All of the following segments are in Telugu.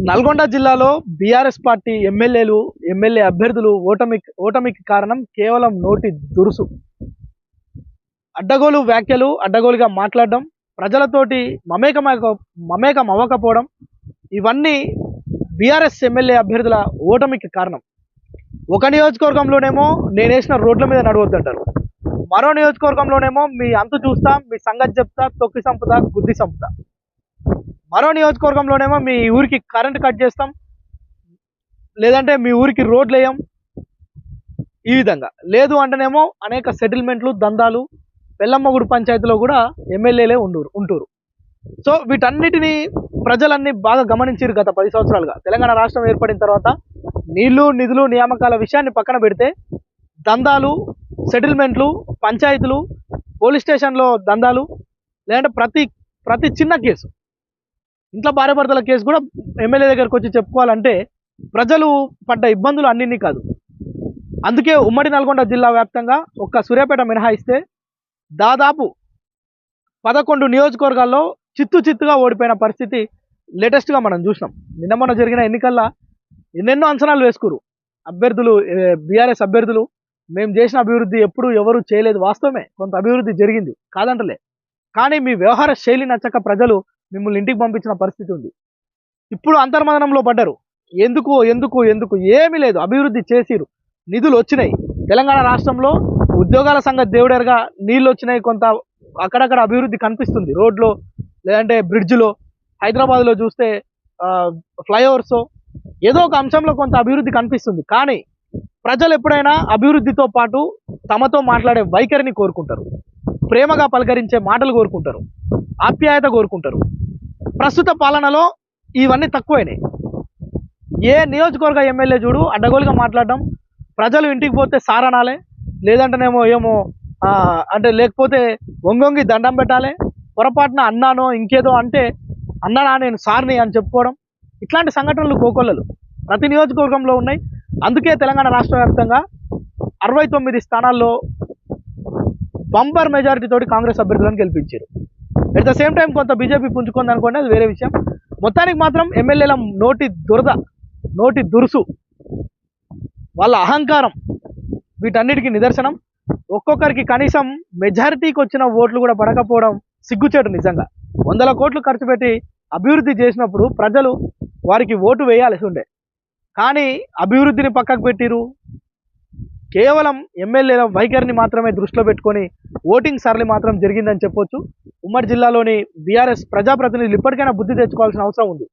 నల్గొండ జిల్లాలో బీఆర్ఎస్ పార్టీ ఎమ్మెల్యే అభ్యర్థులు ఓటమికి కారణం కేవలం నోటి దురుసు, అడ్డగోలు వ్యాఖ్యలు, అడ్డగోలుగా మాట్లాడడం, ప్రజలతోటి మమేకం అవ్వకపోవడం, ఇవన్నీ బీఆర్ఎస్ ఎమ్మెల్యే అభ్యర్థుల ఓటమికి కారణం. ఒక నియోజకవర్గంలోనేమో నేనేసిన రోడ్ల మీద నడవద్దంటారు, మరో నియోజకవర్గంలోనేమో మీ అంతు చూస్తా, మీ సంగతి చెప్తా, తొక్కి సంపుతా, గుద్ది సంపుతా, మరో నియోజకవర్గంలోనేమో మీ ఊరికి కరెంట్ కట్ చేస్తాం, లేదంటే మీ ఊరికి రోడ్లు వేయం. ఈ విధంగా లేదు అంటేనేమో అనేక సెటిల్మెంట్లు, దందాలు, పెళ్ళమ్మగుడు పంచాయతీలో కూడా ఎమ్మెల్యేలే ఉంటూరు. సో వీటన్నిటిని ప్రజలన్నీ బాగా గమనించారు. గత 10 సంవత్సరాలుగా తెలంగాణ రాష్ట్రం ఏర్పడిన తర్వాత నీళ్లు, నిధులు, నియామకాల విషయాన్ని పక్కన పెడితే దందాలు, సెటిల్మెంట్లు, పంచాయతీలు, పోలీస్ స్టేషన్లో దందాలు, లేదంటే ప్రతి చిన్న కేసు, ఇంట్లో భార్యాభర్తల కేసు కూడా ఎమ్మెల్యే దగ్గరకు వచ్చి చెప్పుకోవాలంటే ప్రజలు పడ్డ ఇబ్బందులు అన్నింటినీ కాదు. అందుకే ఉమ్మడి నల్గొండ జిల్లా వ్యాప్తంగా ఒక్క సూర్యాపేట మినహాయిస్తే దాదాపు 11 నియోజకవర్గాల్లో చిత్తుగా ఓడిపోయిన పరిస్థితి లేటెస్ట్గా మనం చూసినాం. నిన్న మొన్న జరిగిన ఎన్నికల్లో ఎన్నెన్నో అంచనాలు వేసుకురు అభ్యర్థులు, బీఆర్ఎస్ అభ్యర్థులు. మేము చేసిన అభివృద్ధి ఎప్పుడు ఎవరు చేయలేదు, వాస్తవమే కొంత అభివృద్ధి జరిగింది కాదంటలే, కానీ మీ వ్యవహార శైలి నచ్చక ప్రజలు మిమ్మల్ని ఇంటికి పంపించిన పరిస్థితి ఉంది. ఇప్పుడు అంతర్మదనంలో పడ్డారు. ఎందుకు ఏమీ లేదు, అభివృద్ధి చేసిరు, నిధులు వచ్చినాయి. తెలంగాణ రాష్ట్రంలో ఉద్యోగాల సంగతి దేవుడేరుగా, నీళ్ళు వచ్చినాయి, కొంత అక్కడక్కడ అభివృద్ధి కనిపిస్తుంది, రోడ్లో లేదంటే బ్రిడ్జ్లో. హైదరాబాద్లో చూస్తే ఫ్లైఓవర్స్, ఏదో ఒక అంశంలో కొంత అభివృద్ధి కనిపిస్తుంది. కానీ ప్రజలు ఎప్పుడైనా అభివృద్ధితో పాటు తమతో మాట్లాడే వైఖరిని కోరుకుంటారు, ప్రేమగా పలకరించే మాటలు కోరుకుంటారు, ఆప్యాయత కోరుకుంటారు. ప్రస్తుత పాలనలో ఇవన్నీ తక్కువైనాయి. ఏ నియోజకవర్గ ఎమ్మెల్యే చూడు అడ్డగోలుగా మాట్లాడడం, ప్రజలు ఇంటికి పోతే సారనాలే, లేదంటేనేమో అంటే లేకపోతే వంగొంగి దండం పెట్టాలి, పొరపాటున అన్నానో ఇంకేదో అంటే అన్నానా నేను సార్ని అని చెప్పుకోవడం, ఇట్లాంటి సంఘటనలు కోకొల్లలు ప్రతి నియోజకవర్గంలో ఉన్నాయి. అందుకే తెలంగాణ రాష్ట్ర వ్యాప్తంగా 69 స్థానాల్లో బంపర్ మెజారిటీ తోటి కాంగ్రెస్ అభ్యర్థులను గెలిపించారు. అట్ ద సేమ్ టైం కొంత బీజేపీ పుంజుకుంది అనుకోండి, అది వేరే విషయం. మొత్తానికి మాత్రం ఎమ్మెల్యేల నోటి దురుసు, వాళ్ళ అహంకారం వీటన్నిటికీ నిదర్శనం. ఒక్కొక్కరికి కనీసం మెజారిటీకి వచ్చిన ఓట్లు కూడా పడకపోవడం సిగ్గుచేటు. నిజంగా 100 కోట్లు ఖర్చు పెట్టి అభివృద్ధి చేసినప్పుడు ప్రజలు వారికి ఓటు వేయాల్సి ఉండే, కానీ అభివృద్ధిని పక్కకు పెట్టిరు. కేవలం ఎమ్మెల్యేల వైఖరిని మాత్రమే దృష్టిలో పెట్టుకొని ఓటింగ్ సరళి మాత్రం జరిగిందని చెప్పొచ్చు. ఉమ్మడి జిల్లాలోని బీఆర్ఎస్ ప్రజాప్రతినిధులు ఇప్పటికైనా బుద్ధి తెచ్చుకోవాల్సిన అవసరం ఉంది.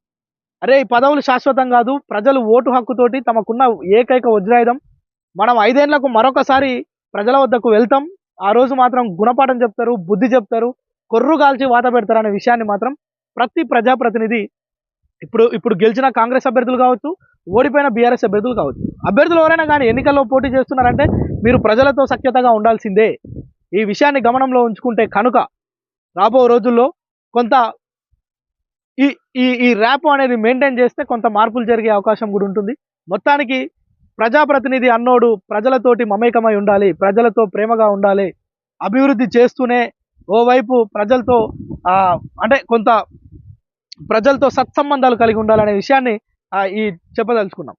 అరే, ఈ పదవులు శాశ్వతం కాదు, ప్రజలు ఓటు హక్కుతోటి తమకున్న ఏకైక వజ్రాయుధం. మనం 5 ఏళ్లకు మరొకసారి ప్రజల వద్దకు వెళ్తాం, ఆ రోజు మాత్రం గుణపాఠం చెప్తారు, బుద్ధి చెప్తారు, కొర్రు కాల్చి వాత పెడతారు అనే విషయాన్ని మాత్రం ప్రతి ప్రజాప్రతినిధి, ఇప్పుడు గెలిచిన కాంగ్రెస్ అభ్యర్థులు కావచ్చు, ఓడిపోయిన బీఆర్ఎస్ అభ్యర్థులు కావచ్చు, అభ్యర్థులు ఎవరైనా కానీ ఎన్నికల్లో పోటీ చేస్తున్నారంటే మీరు ప్రజలతో సఖ్యతగా ఉండాల్సిందే. ఈ విషయాన్ని గమనంలో ఉంచుకుంటే కనుక రాబో రోజుల్లో కొంత ఈ ర్యాప్ అనేది మెయింటైన్ చేస్తే కొంత మార్పులు జరిగే అవకాశం కూడా ఉంటుంది. మొత్తానికి ప్రజాప్రతినిధి అన్నోడు ప్రజలతోటి మమేకమై ఉండాలి, ప్రజలతో ప్రేమగా ఉండాలి, అభివృద్ధి చేస్తూనే ఓవైపు ప్రజలతో అంటే కొంత ప్రజలతో సత్సంబంధాలు కలిగి ఉండాలనే విషయాన్ని చెప్పదలుచుకున్నాం.